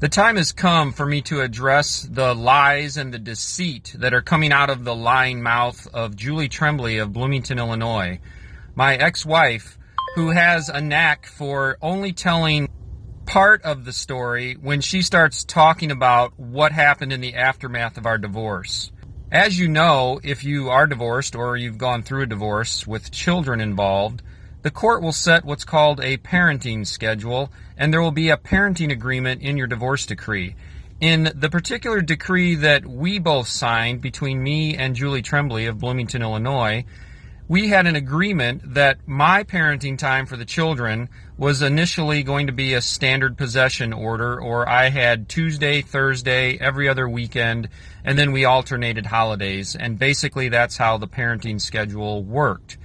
The time has come for me to address the lies and the deceit that are coming out of the lying mouth of Julie Trembley of Bloomington, Illinois, my ex-wife, who has a knack for only telling part of the story when she starts talking about what happened in the aftermath of our divorce. As you know, if you are divorced or you've gone through a divorce with children involved, the court will set what's called a parenting schedule, and there will be a parenting agreement in your divorce decree. In the particular decree that we both signed between me and Julie Trembley of Bloomington, Illinois, we had an agreement that my parenting time for the children was initially going to be a standard possession order, or I had Tuesday, Thursday, every other weekend, and then we alternated holidays, and basically that's how the parenting schedule worked.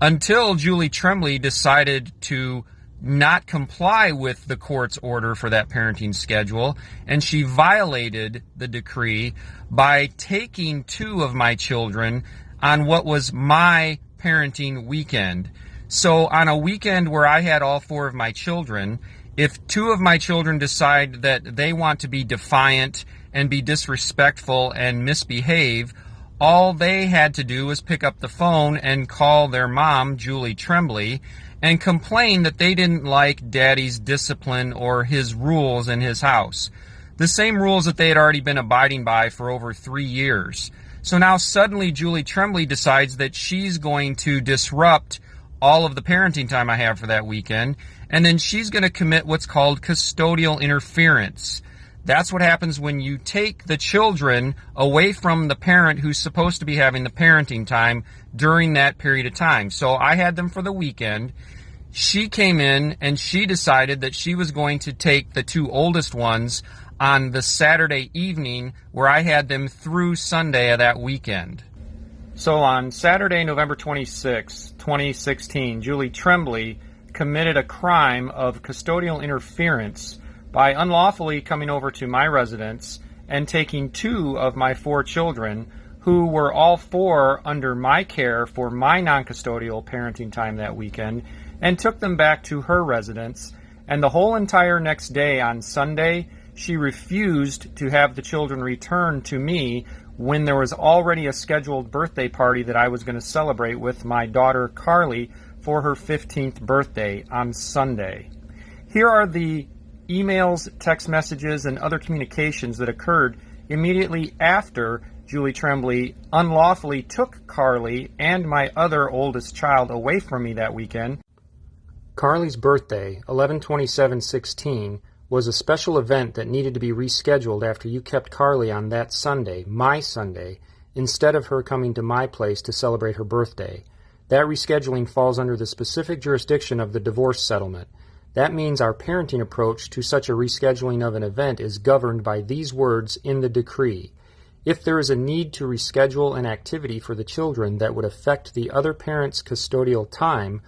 Until Julie Trembley decided to not comply with the court's order for that parenting schedule, and she violated the decree by taking 2 of my children on what was my parenting weekend. So on a weekend where I had all 4 of my children, if 2 of my children decide that they want to be defiant and be disrespectful and misbehave, all they had to do was pick up the phone and call their mom, Julie Trembley, and complain that they didn't like Daddy's discipline or his rules in his house. The same rules that they had already been abiding by for over 3 years. So now suddenly Julie Trembley decides that she's going to disrupt all of the parenting time I have for that weekend, and then she's going to commit what's called custodial interference. That's what happens when you take the children away from the parent who's supposed to be having the parenting time during that period of time. So I had them for the weekend. She came in and she decided that she was going to take the 2 oldest ones on the Saturday evening, where I had them through Sunday of that weekend. So on Saturday, November 26, 2016, Julie Trembley committed a crime of custodial interference by unlawfully coming over to my residence and taking 2 of my 4 children, who were all 4 under my care for my non-custodial parenting time that weekend, and took them back to her residence. And the whole entire next day on Sunday, she refused to have the children return to me when there was already a scheduled birthday party that I was going to celebrate with my daughter Carly for her 15th birthday on Sunday. Here are the emails, text messages, and other communications that occurred immediately after Julie Trembley unlawfully took Carly and my other oldest child away from me that weekend. Carly's birthday, 11/27/16, was a special event that needed to be rescheduled after you kept Carly on that Sunday, my Sunday, instead of her coming to my place to celebrate her birthday. That rescheduling falls under the specific jurisdiction of the divorce settlement. That means our parenting approach to such a rescheduling of an event is governed by these words in the decree. If there is a need to reschedule an activity for the children that would affect the other parent's custodial time,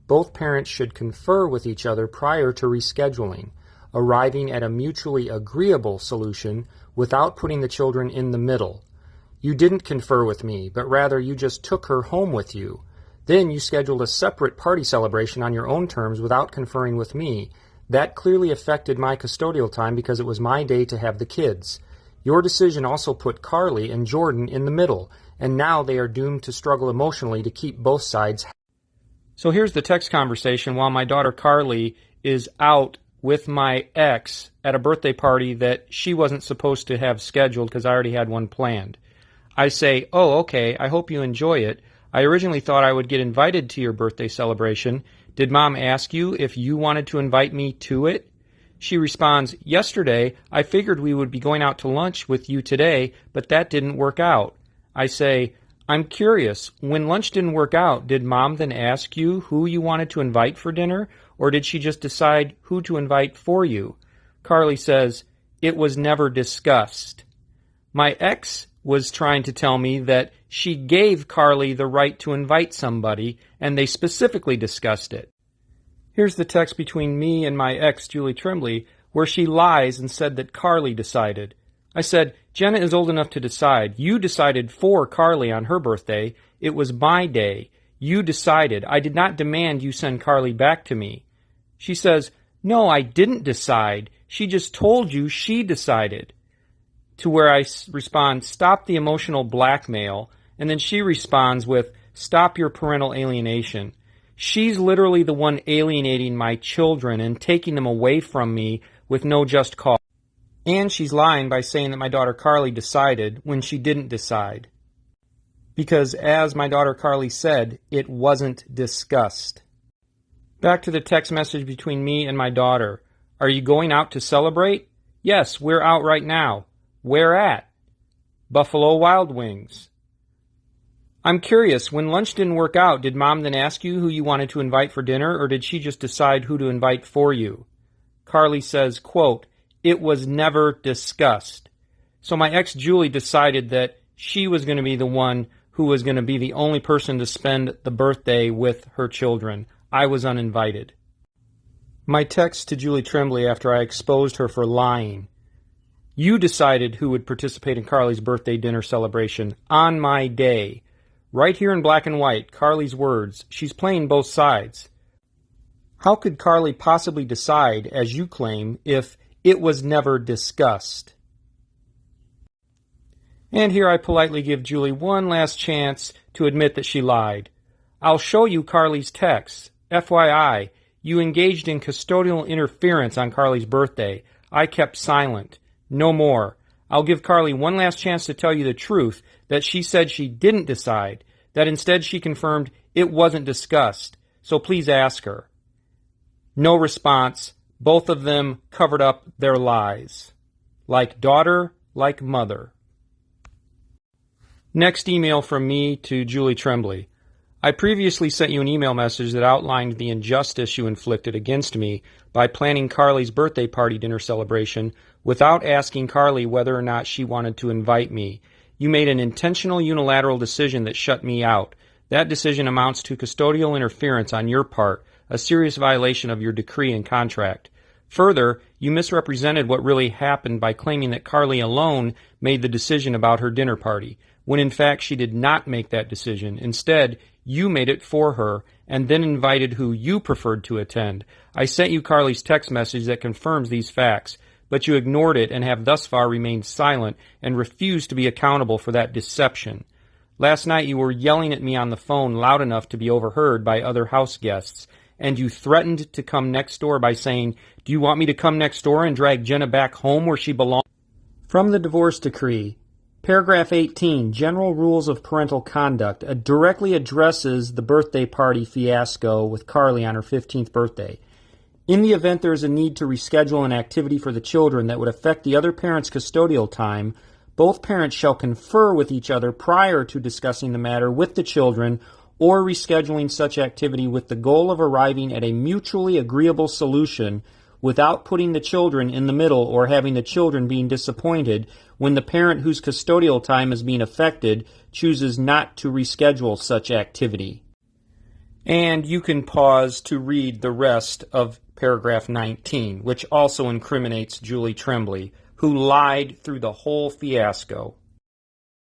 both parents should confer with each other prior to rescheduling, arriving at a mutually agreeable solution without putting the children in the middle. You didn't confer with me, but rather you just took her home with you. Then you scheduled a separate party celebration on your own terms without conferring with me. That clearly affected my custodial time because it was my day to have the kids. Your decision also put Carly and Jordan in the middle, and now they are doomed to struggle emotionally to keep both sides happy. So here's the text conversation while my daughter Carly is out with my ex at a birthday party that she wasn't supposed to have scheduled because I already had one planned. I say, "Oh, okay, I hope you enjoy it. I originally thought I would get invited to your birthday celebration. Did Mom ask you if you wanted to invite me to it?" She responds, "Yesterday, I figured we would be going out to lunch with you today, but that didn't work out." I say, "I'm curious, when lunch didn't work out, did Mom then ask you who you wanted to invite for dinner, or did she just decide who to invite for you?" Carly says, "It was never discussed." My ex was trying to tell me that she gave Carly the right to invite somebody, and they specifically discussed it. Here's the text between me and my ex, Julie Trembley, where she lies and said that Carly decided. I said, "Jenna is old enough to decide. You decided for Carly on her birthday. It was my day. You decided. I did not demand you send Carly back to me." She says, "No, I didn't decide. She just told you she decided." To where I respond, "Stop the emotional blackmail." And then she responds with, "Stop your parental alienation." She's literally the one alienating my children and taking them away from me with no just cause. And she's lying by saying that my daughter Carly decided when she didn't decide. Because as my daughter Carly said, it wasn't discussed. Back to the text message between me and my daughter. "Are you going out to celebrate?" "Yes, we're out right now." "Where at?" "Buffalo Wild Wings." "I'm curious, when lunch didn't work out, did Mom then ask you who you wanted to invite for dinner, or did she just decide who to invite for you?" Carly says, quote, "It was never discussed." So my ex Julie decided that she was going to be the one who was going to be the only person to spend the birthday with her children. I was uninvited. My text to Julie Trembley after I exposed her for lying. "You decided who would participate in Carly's birthday dinner celebration on my day." Right here in black and white, Carly's words. She's playing both sides. How could Carly possibly decide, as you claim, if it was never discussed? And here I politely give Julie one last chance to admit that she lied. "I'll show you Carly's text. FYI, you engaged in custodial interference on Carly's birthday. I kept silent. No more. I'll give Carly one last chance to tell you the truth, that she said she didn't decide, that instead she confirmed it wasn't discussed. So please ask her." No response. Both of them covered up their lies. Like daughter, like mother. Next email from me to Julie Trembley. "I previously sent you an email message that outlined the injustice you inflicted against me by planning Carly's birthday party dinner celebration without asking Carly whether or not she wanted to invite me. You made an intentional unilateral decision that shut me out. That decision amounts to custodial interference on your part, a serious violation of your decree and contract. Further, you misrepresented what really happened by claiming that Carly alone made the decision about her dinner party, when in fact she did not make that decision. Instead, you made it for her, and then invited who you preferred to attend. I sent you Carly's text message that confirms these facts, but you ignored it and have thus far remained silent and refused to be accountable for that deception. Last night you were yelling at me on the phone loud enough to be overheard by other house guests, and you threatened to come next door by saying, 'Do you want me to come next door and drag Jenna back home where she belongs?'" From the divorce decree, paragraph 18, General Rules of Parental Conduct, directly addresses the birthday party fiasco with Carly on her 15th birthday. In the event there is a need to reschedule an activity for the children that would affect the other parent's custodial time, both parents shall confer with each other prior to discussing the matter with the children or rescheduling such activity with the goal of arriving at a mutually agreeable solution without putting the children in the middle or having the children being disappointed when the parent whose custodial time is being affected chooses not to reschedule such activity. And you can pause to read the rest of paragraph 19, which also incriminates Julie Trembley, who lied through the whole fiasco.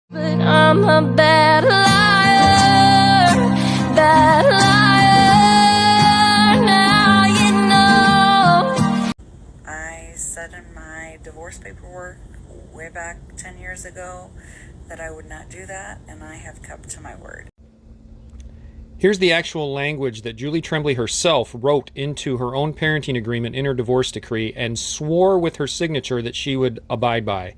But I'm a bad liar, now you know. I said in my divorce paperwork way back 10 years ago that I would not do that, and I have kept to my word. Here's the actual language that Julie Trembley herself wrote into her own parenting agreement in her divorce decree and swore with her signature that she would abide by.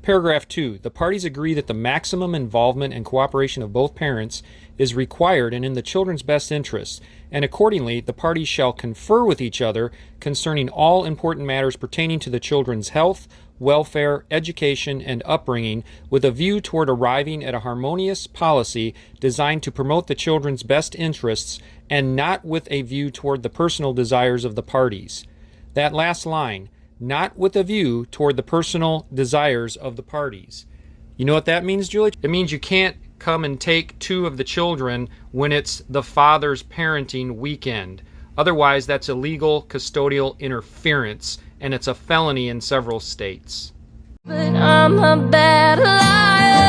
Paragraph 2. The parties agree that the maximum involvement and cooperation of both parents is required and in the children's best interests, and accordingly the parties shall confer with each other concerning all important matters pertaining to the children's health, welfare, education, and upbringing with a view toward arriving at a harmonious policy designed to promote the children's best interests and not with a view toward the personal desires of the parties. That last line, not with a view toward the personal desires of the parties. You know what that means, Julie? It means you can't come and take two of the children when it's the father's parenting weekend. Otherwise, that's illegal custodial interference, and it's a felony in several states. But I'm a bad liar,